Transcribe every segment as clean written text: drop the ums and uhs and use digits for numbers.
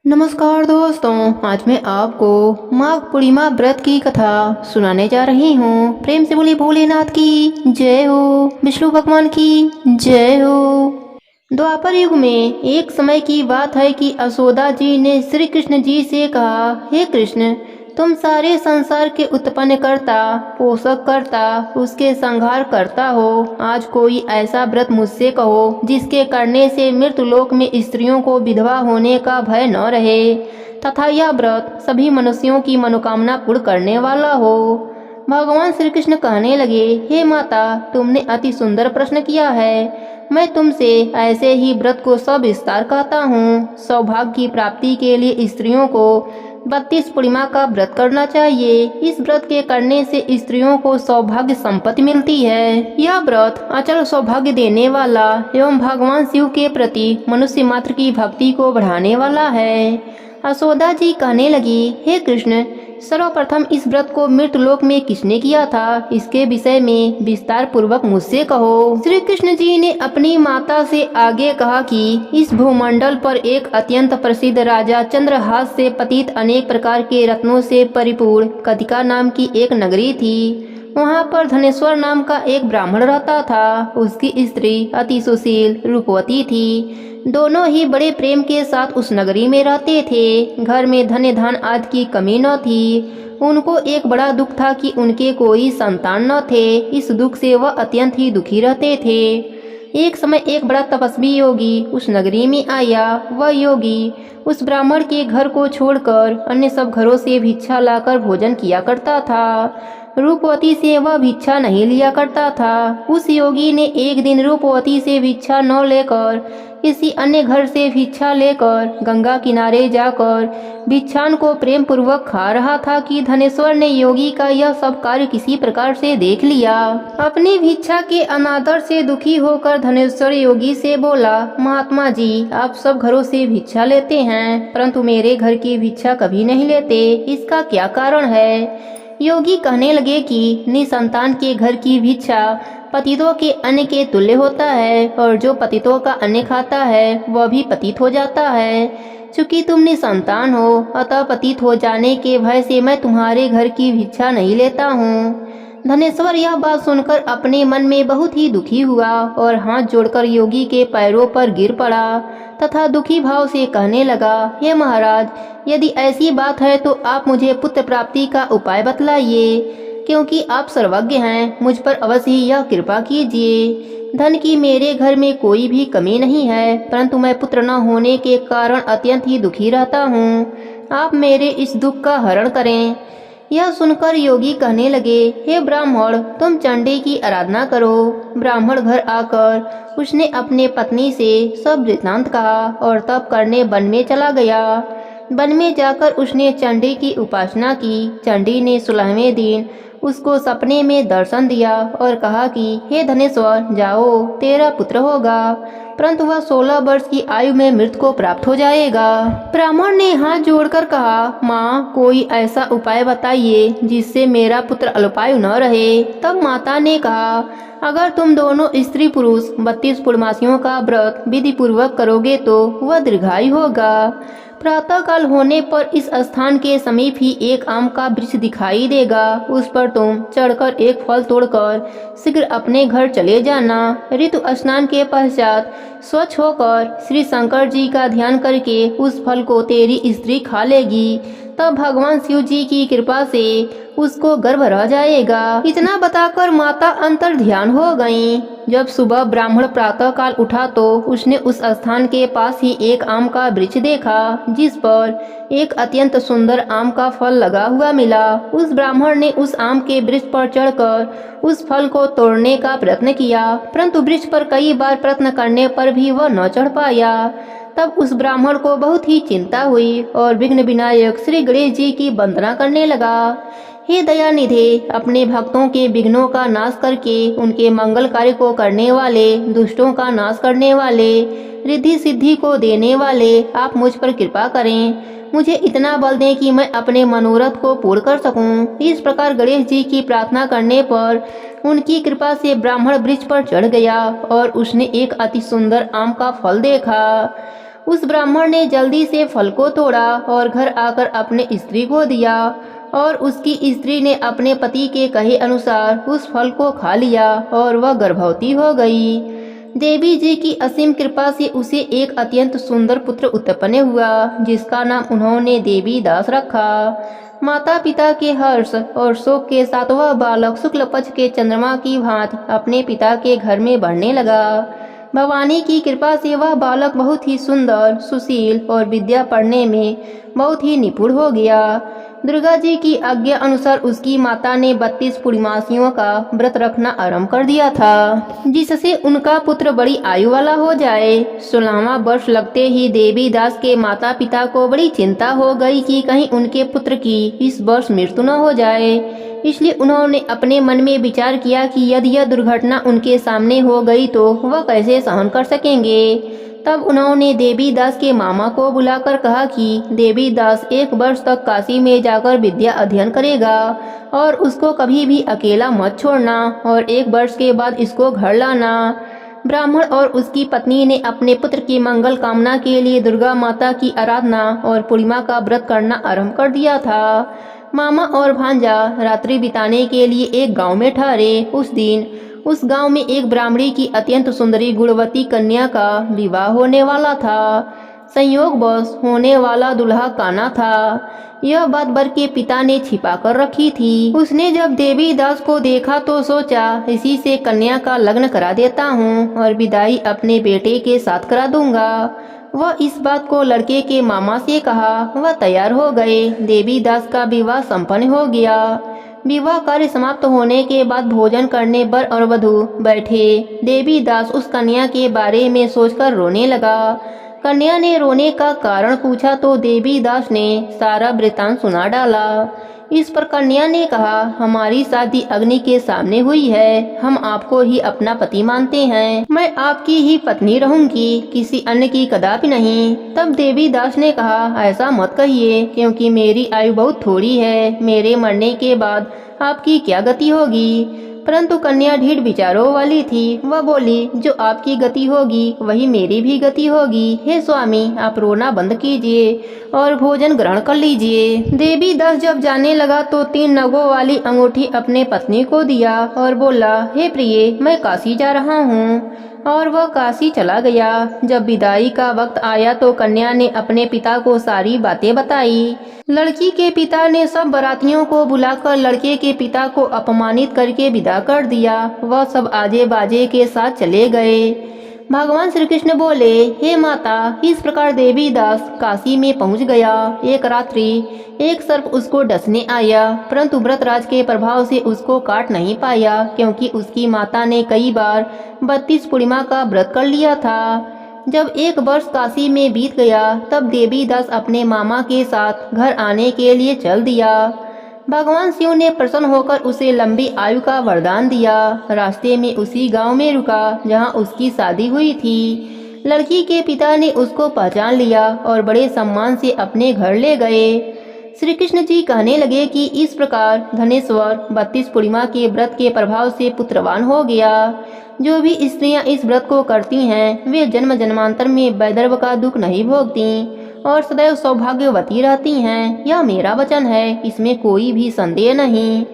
नमस्कार दोस्तों, आज मैं आपको माघ पूर्णिमा व्रत की कथा सुनाने जा रही हूँ। प्रेम से बोली भोलेनाथ की जय हो, विष्णु भगवान की जय हो। द्वापर युग में एक समय की बात है कि यशोदा जी ने श्री कृष्ण जी से कहा, हे कृष्ण, तुम सारे संसार के उत्पन्न करता, पोषक करता, उसके संहार करता हो। आज कोई ऐसा व्रत मुझसे कहो जिसके करने से मृत्युलोक में स्त्रियों को विधवा होने का भय न रहे, तथा यह व्रत सभी मनुष्यों की मनोकामना पूर्ण करने वाला हो। भगवान श्री कृष्ण कहने लगे, हे माता, तुमने अति सुंदर प्रश्न किया है। मैं तुमसे ऐसे ही व्रत को सविस्तार कहता हूँ। सौभाग्य की प्राप्ति के लिए स्त्रियों को 32 पूर्णिमा का व्रत करना चाहिए। इस व्रत के करने से स्त्रियों को सौभाग्य संपत्ति मिलती है। यह व्रत अचल सौभाग्य देने वाला एवं भगवान शिव के प्रति मनुष्य मात्र की भक्ति को बढ़ाने वाला है। यशोदा जी कहने लगी, हे कृष्ण, सर्वप्रथम इस व्रत को मृतलोक में किसने किया था, इसके विषय में विस्तार पूर्वक मुझसे कहो। श्री कृष्ण जी ने अपनी माता से आगे कहा कि इस भूमंडल पर एक अत्यंत प्रसिद्ध राजा चंद्रहास से पतित अनेक प्रकार के रत्नों से परिपूर्ण कदिका नाम की एक नगरी थी। वहाँ पर धनेश्वर नाम का एक ब्राह्मण रहता था। उसकी स्त्री अति सुशील रूपवती थी। दोनों ही बड़े प्रेम के साथ उस नगरी में रहते थे। घर में धन धान आदि की कमी न थी। उनको एक बड़ा दुख था कि उनके कोई संतान न थे। इस दुख से वह अत्यंत ही दुखी रहते थे। एक समय एक बड़ा तपस्वी योगी उस नगरी में आया। वह योगी उस ब्राह्मण के घर को छोड़कर अन्य सब घरों से भिक्षा लाकर भोजन किया करता था। रूपवती से वह भिक्षा नहीं लिया करता था। उस योगी ने एक दिन रूपवती से भिक्षा न लेकर किसी अन्य घर से भिक्षा लेकर गंगा किनारे जाकर भिक्षान को प्रेम पूर्वक खा रहा था कि धनेश्वर ने योगी का यह सब कार्य किसी प्रकार से देख लिया। अपनी भिक्षा के अनादर से दुखी होकर धनेश्वर योगी से बोला, महात्मा जी, आप सब घरों से भिक्षा लेते हैं परंतु मेरे घर की भिक्षा कभी नहीं लेते, इसका क्या कारण है? योगी कहने लगे कि निसंतान के घर की भिक्षा पतितों के अन्न के तुल्य होता है, और जो पतितों का अन्न खाता है वह भी पतित हो जाता है। चूंकि तुम निसंतान हो, अतः पतित हो जाने के भय से मैं तुम्हारे घर की भिक्षा नहीं लेता हूँ। धनेश्वर यह बात सुनकर अपने मन में बहुत ही दुखी हुआ और हाथ जोड़कर योगी के पैरों पर गिर पड़ा तथा दुखी भाव से कहने लगा, हे महाराज, यदि ऐसी बात है तो आप मुझे पुत्र प्राप्ति का उपाय बतलाइए, क्योंकि आप सर्वज्ञ हैं। मुझ पर अवश्य ही यह कृपा कीजिए। धन की मेरे घर में कोई भी कमी नहीं है, परंतु मैं पुत्र न होने के कारण अत्यंत ही दुखी रहता हूँ। आप मेरे इस दुख का हरण करें। यह सुनकर योगी कहने लगे, हे ब्राह्मण, तुम चंडी की आराधना करो। ब्राह्मण घर आकर उसने अपने पत्नी से सब वृत्तांत कहा और तप करने वन में चला गया। वन में जाकर उसने चंडी की उपासना की। चंडी ने 16वें दिन उसको सपने में दर्शन दिया और कहा कि हे धनेश्वर, जाओ, तेरा पुत्र होगा, परंतु वह 16 वर्ष की आयु में मृत्यु को प्राप्त हो जाएगा। ब्राह्मण ने हाथ जोड़कर कहा, माँ, कोई ऐसा उपाय बताइए जिससे मेरा पुत्र अल्पायु न रहे। तब माता ने कहा, अगर तुम दोनों स्त्री पुरुष 32 पूर्णमासियों का व्रत विधि पूर्वक करोगे तो वह दीर्घायु होगा। प्रातः काल होने पर इस स्थान के समीप ही एक आम का वृक्ष दिखाई देगा। उस पर तुम चढ़कर एक फल तोड़कर शीघ्र अपने घर चले जाना। ऋतु स्नान के पश्चात स्वच्छ होकर श्री शंकर जी का ध्यान करके उस फल को तेरी स्त्री खा लेगी। तब भगवान शिव जी की कृपा से उसको गर्भ रह जाएगा। इतना बताकर माता अंतर ध्यान हो गईं। जब सुबह ब्राह्मण प्रातः काल उठा तो उसने उस स्थान के पास ही एक आम का वृक्ष देखा, जिस पर एक अत्यंत सुंदर आम का फल लगा हुआ मिला। उस ब्राह्मण ने उस आम के वृक्ष पर चढ़कर उस फल को तोड़ने का प्रयत्न किया, परंतु वृक्ष पर कई बार प्रयत्न करने पर भी वह न चढ़ पाया। तब उस ब्राह्मण को बहुत ही चिंता हुई और विघ्न विनायक श्री गणेश जी की वंदना करने लगा। हे दयानिधे, अपने भक्तों के विघ्नों का नाश करके उनके मंगल कार्य को करने वाले, दुष्टों का नाश करने वाले, रिद्धि सिद्धि को देने वाले, आप मुझ पर कृपा करें। मुझे इतना बल दें कि मैं अपने मनोरथ को पूर्ण कर सकूं। इस प्रकार गणेश जी की प्रार्थना करने पर उनकी कृपा से ब्राह्मण वृक्ष पर चढ़ गया और उसने एक अति सुंदर आम का फल देखा। उस ब्राह्मण ने जल्दी से फल को तोड़ा और घर आकर अपने स्त्री को दिया और उसकी स्त्री ने अपने पति के कहे अनुसार उस फल को खा लिया और वह गर्भवती हो गई। देवी जी की असीम कृपा से उसे एक अत्यंत सुंदर पुत्र उत्पन्न हुआ जिसका नाम उन्होंने देवी दास रखा। माता पिता के हर्ष और शोक के साथ वह बालक शुक्ल पक्ष के चंद्रमा की भांति अपने पिता के घर में बढ़ने लगा। भवानी की कृपा से वह बालक बहुत ही सुंदर, सुशील और विद्या पढ़ने में बहुत ही निपुण हो गया। दुर्गा जी की आज्ञा अनुसार उसकी माता ने 32 पूर्णिमासियों का व्रत रखना आरंभ कर दिया था जिससे उनका पुत्र बड़ी आयु वाला हो जाए। 16वां वर्ष लगते ही देवी दास के माता पिता को बड़ी चिंता हो गई कि कहीं उनके पुत्र की इस वर्ष मृत्यु न हो जाए। इसलिए उन्होंने अपने मन में विचार किया कि यदि यह दुर्घटना उनके सामने हो गई तो वह कैसे सहन कर सकेंगे। तब उन्होंने देवी दास के मामा को बुलाकर कहा कि देवी दास 1 वर्ष तक काशी में जाकर विद्या अध्ययन करेगा और उसको कभी भी अकेला मत छोड़ना और 1 वर्ष के बाद इसको घर लाना। ब्राह्मण और उसकी पत्नी ने अपने पुत्र की मंगल कामना के लिए दुर्गा माता की आराधना और पूर्णिमा का व्रत करना आरंभ कर दिया था। मामा और भांजा रात्रि बिताने के लिए एक गांव में ठहरे। उस दिन उस गांव में एक ब्राह्मणी की अत्यंत सुंदरी गुणवती कन्या का विवाह होने वाला था। संयोगवश होने वाला दूल्हा काना था। यह बात वर के पिता ने छिपा कर रखी थी। उसने जब देवी दास को देखा तो सोचा इसी से कन्या का लग्न करा देता हूँ और विदाई अपने बेटे के साथ करा दूंगा। वह इस बात को लड़के के मामा से कहा। वह तैयार हो गए। देवी दास का विवाह संपन्न हो गया। विवाह कार्य समाप्त होने के बाद भोजन करने वर और वधू बैठे। देवी दास उस कन्या के बारे में सोचकर रोने लगा। कन्या ने रोने का कारण पूछा तो देवी दास ने सारा वृतांत सुना डाला। इस पर कन्या ने कहा, हमारी शादी अग्नि के सामने हुई है। हम आपको ही अपना पति मानते हैं। मैं आपकी ही पत्नी रहूंगी, किसी अन्य की कदापि नहीं। तब देवी दास ने कहा, ऐसा मत कहिए क्योंकि मेरी आयु बहुत थोड़ी है। मेरे मरने के बाद आपकी क्या गति होगी। परंतु कन्या ढीठ विचारों वाली थी। वह बोली, जो आपकी गति होगी वही मेरी भी गति होगी। हे स्वामी, आप रोना बंद कीजिए और भोजन ग्रहण कर लीजिए। देवी दास जब जाने लगा तो 3 नगों वाली अंगूठी अपने पत्नी को दिया और बोला, हे प्रिय, मैं काशी जा रहा हूँ। और वह काशी चला गया। जब विदाई का वक्त आया तो कन्या ने अपने पिता को सारी बातें बताई। लड़की के पिता ने सब बारातियों को बुलाकर लड़के के पिता को अपमानित करके विदा कर दिया। वह सब आजे बाजे के साथ चले गए। भगवान श्री कृष्ण बोले, हे माता, इस प्रकार देवी दास काशी में पहुंच गया। एक रात्रि एक सर्प उसको डसने आया, परंतु व्रतराज के प्रभाव से उसको काट नहीं पाया क्योंकि उसकी माता ने कई बार 32 पूर्णिमा का व्रत कर लिया था। जब 1 वर्ष काशी में बीत गया तब देवी दास अपने मामा के साथ घर आने के लिए चल दिया। भगवान शिव ने प्रसन्न होकर उसे लंबी आयु का वरदान दिया। रास्ते में उसी गांव में रुका जहां उसकी शादी हुई थी। लड़की के पिता ने उसको पहचान लिया और बड़े सम्मान से अपने घर ले गए। श्री कृष्ण जी कहने लगे कि इस प्रकार धनेश्वर 32 पूर्णिमा के व्रत के प्रभाव से पुत्रवान हो गया। जो भी स्त्रियां इस व्रत को करती हैं वे जन्म जन्मांतर में वैधर्भ का दुख नहीं भोगती और सदैव सौभाग्यवती रहती हैं। यह मेरा वचन है, इसमें कोई भी संदेह नहीं।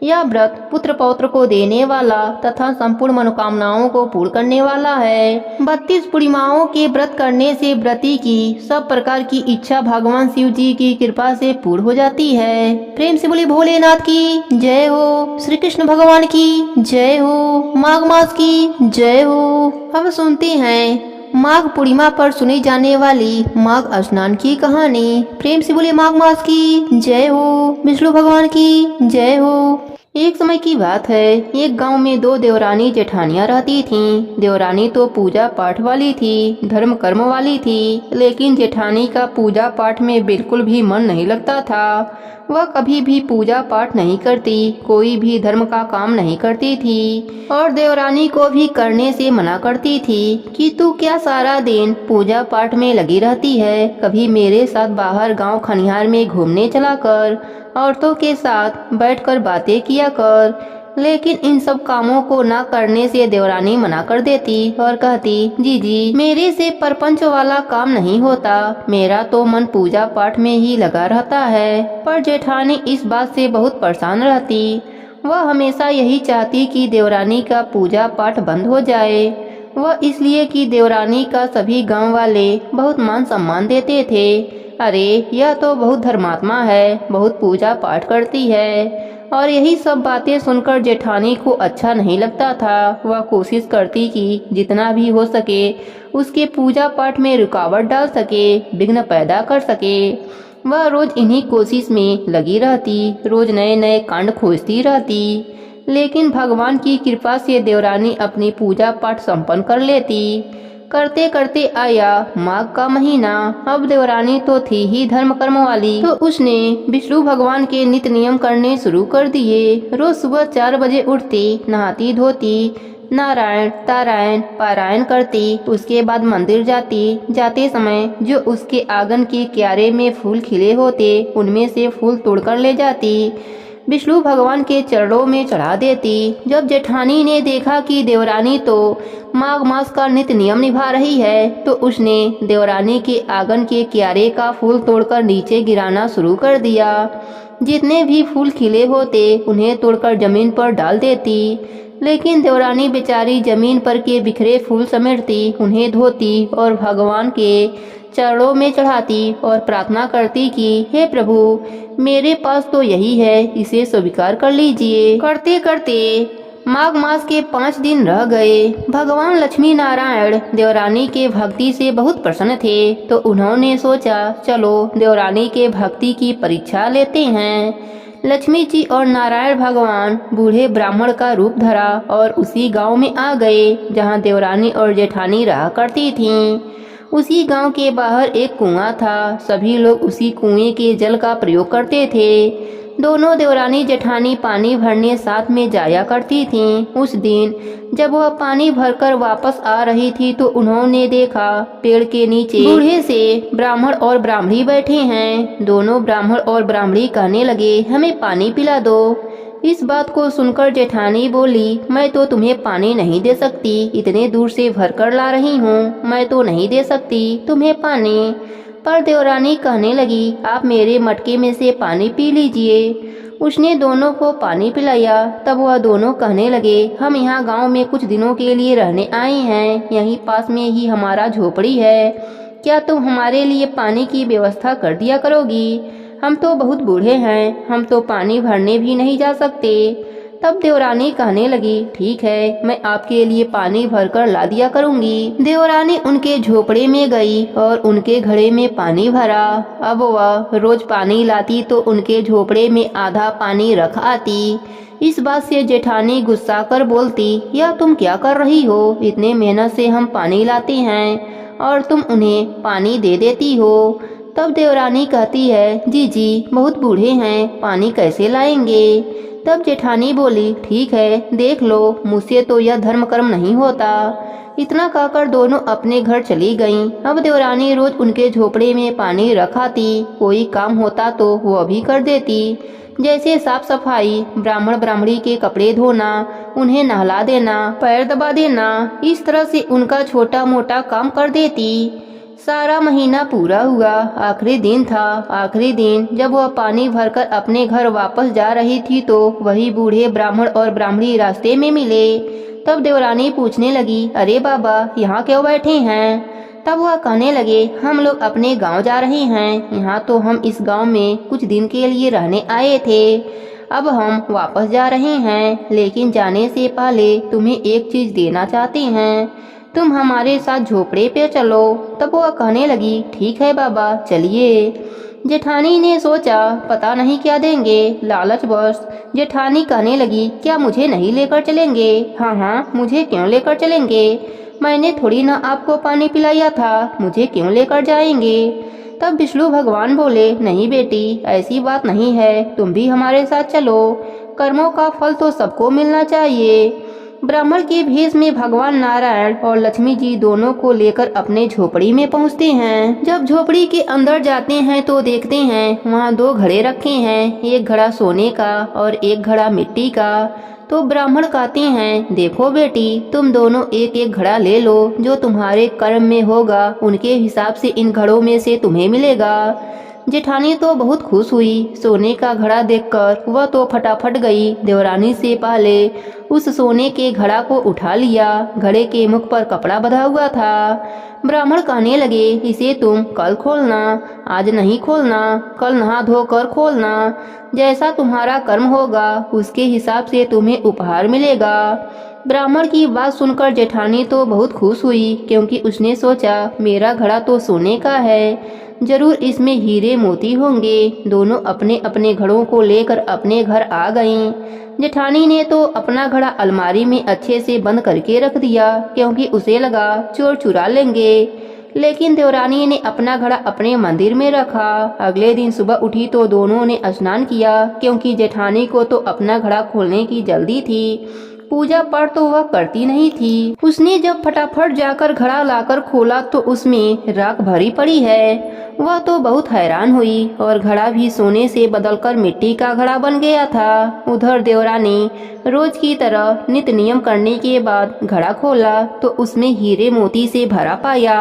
यह व्रत पुत्र पौत्र को देने वाला तथा संपूर्ण मनोकामनाओं को पूर्ण करने वाला है। 32 पूर्णिमाओं के व्रत करने से व्रती की सब प्रकार की इच्छा भगवान शिव जी की कृपा से पूर्ण हो जाती है। प्रेम से बोले भोलेनाथ की जय हो, श्री कृष्ण भगवान की जय हो, माघ मास की जय हो। अब सुनते हैं माघ पूर्णिमा पर सुनी जाने वाली माघ स्नान की कहानी। प्रेम से बोले माघ मास की जय हो, विष्णु भगवान की जय हो। एक समय की बात है, एक गांव में 2 देवरानी जेठानियां रहती थीं। देवरानी तो पूजा पाठ वाली थी, धर्म कर्म वाली थी, लेकिन जेठानी का पूजा पाठ में बिल्कुल भी मन नहीं लगता था। वह कभी भी पूजा पाठ नहीं करती, कोई भी धर्म का काम नहीं करती थी और देवरानी को भी करने से मना करती थी कि तू क्या सारा दिन पूजा पाठ में लगी रहती है। कभी मेरे साथ बाहर गांव खनिहार में घूमने चला कर, औरतों के साथ बैठकर बातें किया कर। लेकिन इन सब कामों को ना करने से देवरानी मना कर देती और कहती, जी मेरे से परपंच वाला काम नहीं होता, मेरा तो मन पूजा पाठ में ही लगा रहता है। पर जेठानी इस बात से बहुत परेशान रहती। वह हमेशा यही चाहती कि देवरानी का पूजा पाठ बंद हो जाए। वह इसलिए कि देवरानी का सभी गांव वाले बहुत मान सम्मान देते थे। अरे यह तो बहुत धर्मात्मा है, बहुत पूजा पाठ करती है। और यही सब बातें सुनकर जेठानी को अच्छा नहीं लगता था। वह कोशिश करती कि जितना भी हो सके उसके पूजा पाठ में रुकावट डाल सके, विघ्न पैदा कर सके। वह रोज इन्हीं कोशिश में लगी रहती, रोज नए नए कांड खोजती रहती। लेकिन भगवान की कृपा से देवरानी अपनी पूजा पाठ संपन्न कर लेती। करते करते आया माघ का महीना। अब देवरानी तो थी ही धर्म कर्म वाली, तो उसने विष्णु भगवान के नित्य नियम करने शुरू कर दिए। रोज सुबह 4 बजे उठती, नहाती धोती, नारायण तारायण पारायण करती। उसके बाद मंदिर जाती। जाते समय जो उसके आंगन के क्यारे में फूल खिले होते उनमें से फूल तोड़कर ले जाती, विष्णु भगवान के चरणों में चढ़ा देती। जब जेठानी ने देखा कि देवरानी तो माघ मास का नित्य नियम निभा रही है, तो उसने देवरानी के आंगन के क्यारे का फूल तोड़कर नीचे गिराना शुरू कर दिया। जितने भी फूल खिले होते उन्हें तोड़कर जमीन पर डाल देती। लेकिन देवरानी बेचारी जमीन पर के बिखरे फूल समेटती, उन्हें धोती और भगवान के चरणों में चढ़ाती और प्रार्थना करती कि हे प्रभु, मेरे पास तो यही है, इसे स्वीकार कर लीजिए। करते करते माघ मास के 5 दिन रह गए। भगवान लक्ष्मी नारायण देवरानी के भक्ति से बहुत प्रसन्न थे, तो उन्होंने सोचा चलो देवरानी के भक्ति की परीक्षा लेते हैं। लक्ष्मी जी और नारायण भगवान बूढ़े ब्राह्मण का रूप धरा और उसी गांव में आ गए जहां देवरानी और जेठानी रहा करती थीं। उसी गांव के बाहर एक कुआं था। सभी लोग उसी कुएं के जल का प्रयोग करते थे। दोनों देवरानी जेठानी पानी भरने साथ में जाया करती थीं। उस दिन जब वह पानी भरकर वापस आ रही थी तो उन्होंने देखा पेड़ के नीचे बूढ़े से ब्राह्मण और ब्राह्मणी बैठे हैं। दोनों ब्राह्मण और ब्राह्मणी कहने लगे, हमें पानी पिला दो। इस बात को सुनकर जेठानी बोली, मैं तो तुम्हें पानी नहीं दे सकती, इतने दूर से भरकर ला रही हूँ, मैं तो नहीं दे सकती तुम्हें पानी। पर देवरानी कहने लगी, आप मेरे मटके में से पानी पी लीजिए। उसने दोनों को पानी पिलाया। तब वह दोनों कहने लगे, हम यहाँ गांव में कुछ दिनों के लिए रहने आए हैं, यहीं पास में ही हमारा झोपड़ी है, क्या तुम हमारे लिए पानी की व्यवस्था कर दिया करोगी? हम तो बहुत बूढ़े हैं, हम तो पानी भरने भी नहीं जा सकते। तब देवरानी कहने लगी, ठीक है, मैं आपके लिए पानी भरकर ला दिया करूंगी। देवरानी उनके झोपड़े में गई और उनके घड़े में पानी भरा। अब वह रोज पानी लाती तो उनके झोपड़े में आधा पानी रख आती। इस बात से जेठानी गुस्सा कर बोलती, यह तुम क्या कर रही हो? इतने मेहनत से हम पानी लाते हैं और तुम उन्हें पानी दे देती हो। तब देवरानी कहती है, जी बहुत बूढ़े हैं, पानी कैसे लाएंगे? तब जेठानी बोली, ठीक है, देख लो, मुझसे तो यह धर्म कर्म नहीं होता। इतना कहकर दोनों अपने घर चली गईं। अब देवरानी रोज उनके झोपड़े में पानी रखाती, कोई काम होता तो वह भी कर देती, जैसे साफ सफाई, ब्राह्मण ब्राह्मणी के कपड़े धोना, उन्हें नहला देना, पैर दबा देना। इस तरह से उनका छोटा मोटा काम कर देती। सारा महीना पूरा हुआ। आखिरी दिन था। आखिरी दिन जब वह पानी भरकर अपने घर वापस जा रही थी तो वही बूढ़े ब्राह्मण और ब्राह्मणी रास्ते में मिले। तब देवरानी पूछने लगी, अरे बाबा, यहाँ क्यों बैठे हैं? तब वह कहने लगे, हम लोग अपने गांव जा रहे हैं, यहाँ तो हम इस गांव में कुछ दिन के लिए रहने आए थे, अब हम वापस जा रहे हैं, लेकिन जाने से पहले तुम्हें एक चीज देना चाहते हैं, तुम हमारे साथ झोपड़े पे चलो। तब वह कहने लगी, ठीक है बाबा, चलिए। जेठानी ने सोचा पता नहीं क्या देंगे, लालचवश जेठानी कहने लगी, क्या मुझे नहीं लेकर चलेंगे? हाँ, मुझे क्यों लेकर चलेंगे? मैंने थोड़ी ना आपको पानी पिलाया था, मुझे क्यों लेकर जाएंगे? तब विष्णु भगवान बोले, नहीं बेटी, ऐसी बात नहीं है, तुम भी हमारे साथ चलो, कर्मों का फल तो सबको मिलना चाहिए। ब्राह्मण के भेष में भगवान नारायण और लक्ष्मी जी दोनों को लेकर अपने झोपड़ी में पहुंचते हैं। जब झोपड़ी के अंदर जाते हैं तो देखते हैं वहाँ 2 घड़े रखे हैं, एक घड़ा सोने का और एक घड़ा मिट्टी का। तो ब्राह्मण कहते हैं, देखो बेटी, तुम दोनों एक एक घड़ा ले लो, जो तुम्हारे कर्म में होगा उनके हिसाब से इन घड़ों में से तुम्हें मिलेगा। जेठानी तो बहुत खुश हुई। सोने का घड़ा देखकर वह तो फटाफट गई। देवरानी से पहले उस सोने के घड़ा को उठा लिया। घड़े के मुख पर कपड़ा बंधा हुआ था। ब्राह्मण कहने लगे, इसे तुम कल खोलना, आज नहीं खोलना, कल नहा धोकर खोलना। जैसा तुम्हारा कर्म होगा उसके हिसाब से तुम्हें उपहार मिलेगा। ब्राह्मण की बात सुनकर जेठानी तो बहुत खुश हुई, क्योंकि उसने सोचा, मेरा घड़ा तो सोने का है, जरूर इसमें हीरे मोती होंगे। दोनों अपने अपने घड़ों को लेकर अपने घर आ गईं। जेठानी ने तो अपना घड़ा अलमारी में अच्छे से बंद करके रख दिया, क्योंकि उसे लगा चोर चुरा लेंगे। लेकिन देवरानी ने अपना घड़ा अपने मंदिर में रखा। अगले दिन सुबह उठी तो दोनों ने स्नान किया, क्योंकि जेठानी को तो अपना घड़ा खोलने की जल्दी थी। पूजा पाठ तो वह करती नहीं थी। उसने जब फटाफट जाकर घड़ा लाकर खोला तो उसमें राख भरी पड़ी है। वह तो बहुत हैरान हुई, और घड़ा भी सोने से बदलकर मिट्टी का घड़ा बन गया था। उधर देवरानी रोज की तरह नित्य नियम करने के बाद घड़ा खोला तो उसमें हीरे मोती से भरा पाया।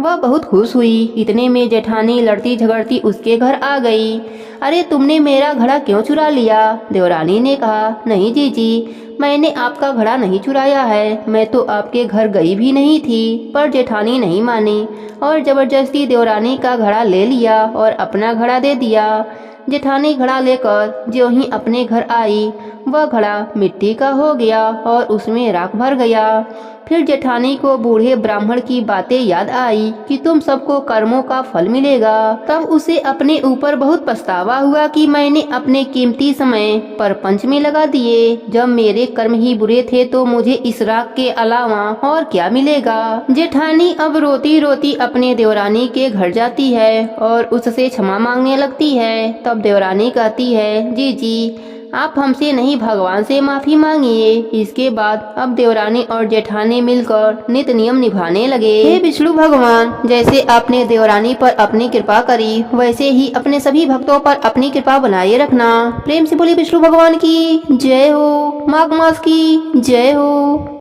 वह बहुत खुश हुई। इतने में जेठानी लड़ती झगड़ती उसके घर आ गई। अरे, तुमने मेरा घड़ा क्यों चुरा लिया? देवरानी ने कहा, नहीं जीजी, मैंने आपका घड़ा नहीं चुराया है, मैं तो आपके घर गई भी नहीं थी। पर जेठानी नहीं मानी और जबरदस्ती देवरानी का घड़ा ले लिया और अपना घड़ा दे दिया। जेठानी घड़ा लेकर ज्यों ही अपने घर आई, वह घड़ा मिट्टी का हो गया और उसमें राख भर गया। फिर जेठानी को बूढ़े ब्राह्मण की बातें याद आई कि तुम सबको कर्मों का फल मिलेगा। तब उसे अपने ऊपर बहुत पछतावा हुआ कि मैंने अपने कीमती समय परपंच में लगा दिए। जब मेरे कर्म ही बुरे थे तो मुझे इस राख के अलावा और क्या मिलेगा। जेठानी अब रोती रोती अपने देवरानी के घर जाती है और उससे क्षमा मांगने लगती है। तब देवरानी कहती है, जी जी, आप हमसे नहीं भगवान से माफी मांगिए। इसके बाद अब देवरानी और जेठानी मिलकर नित्य नियम निभाने लगे। हे विष्णु भगवान, जैसे आपने देवरानी पर अपनी कृपा करी, वैसे ही अपने सभी भक्तों पर अपनी कृपा बनाए रखना। प्रेम से बोले विष्णु भगवान की जय हो। माघ मास की जय हो।